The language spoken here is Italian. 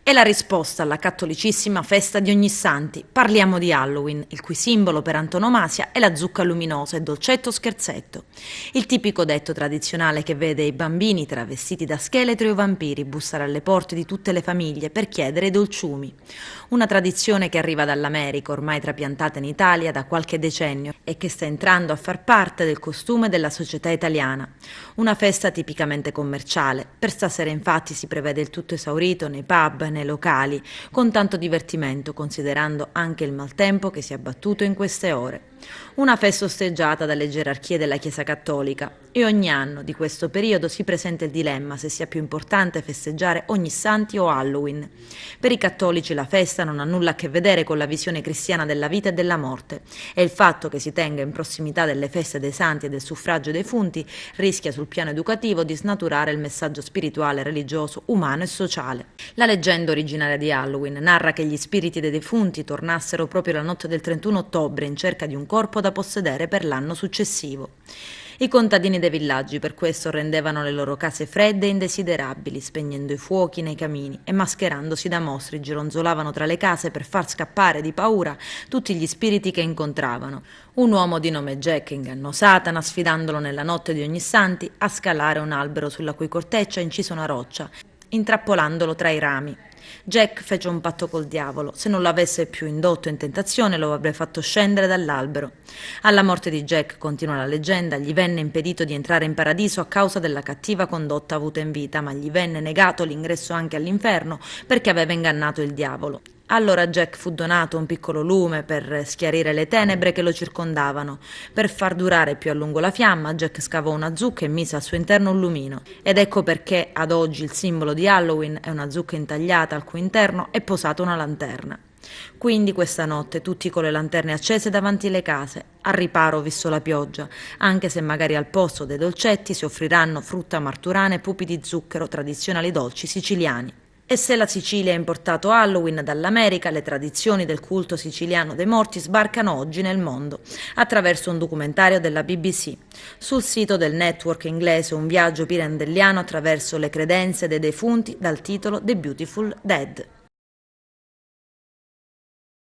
È la risposta alla cattolicissima festa di Ognissanti. Parliamo di Halloween, il cui simbolo per antonomasia è la zucca luminosa e dolcetto scherzetto. Il tipico detto tradizionale che vede i bambini travestiti da scheletri o vampiri bussare alle porte di tutte le famiglie per chiedere i dolciumi. Una tradizione che arriva dall'America, ormai trapiantata in Italia da qualche decennio e che sta entrando a far parte del costume della società italiana. Una festa tipicamente commerciale. Per stasera infatti si prevede il tutto esaurito nei pub, nei locali, con tanto divertimento, considerando anche il maltempo che si è abbattuto in queste ore. Una festa osteggiata dalle gerarchie della Chiesa Cattolica e ogni anno di questo periodo si presenta il dilemma se sia più importante festeggiare Ognissanti o Halloween. Per i cattolici la festa non ha nulla a che vedere con la visione cristiana della vita e della morte e il fatto che si tenga in prossimità delle feste dei santi e del suffragio dei defunti rischia sul piano educativo di snaturare il messaggio spirituale, religioso, umano e sociale. La leggenda originaria di Halloween narra che gli spiriti dei defunti tornassero proprio la notte del 31 ottobre in cerca di un corpo da possedere per l'anno successivo. I contadini dei villaggi per questo rendevano le loro case fredde e indesiderabili, spegnendo i fuochi nei camini e mascherandosi da mostri, gironzolavano tra le case per far scappare di paura tutti gli spiriti che incontravano. Un uomo di nome Jack ingannò Satana, sfidandolo nella notte di Ognissanti a scalare un albero sulla cui corteccia incise una roccia, intrappolandolo tra i rami. Jack fece un patto col diavolo: se non l'avesse più indotto in tentazione lo avrebbe fatto scendere dall'albero. Alla morte di Jack, continua la leggenda, gli venne impedito di entrare in paradiso a causa della cattiva condotta avuta in vita, ma gli venne negato l'ingresso anche all'inferno perché aveva ingannato il diavolo. Allora Jack fu donato un piccolo lume per schiarire le tenebre che lo circondavano. Per far durare più a lungo la fiamma, Jack scavò una zucca e mise al suo interno un lumino. Ed ecco perché ad oggi il simbolo di Halloween è una zucca intagliata al cui interno è posata una lanterna. Quindi questa notte tutti con le lanterne accese davanti alle case, al riparo visto la pioggia, anche se magari al posto dei dolcetti si offriranno frutta marturana e pupi di zucchero, tradizionali dolci siciliani. E se la Sicilia ha importato Halloween dall'America, le tradizioni del culto siciliano dei morti sbarcano oggi nel mondo, attraverso un documentario della BBC. Sul sito del network inglese un viaggio pirandelliano attraverso le credenze dei defunti dal titolo The Beautiful Dead.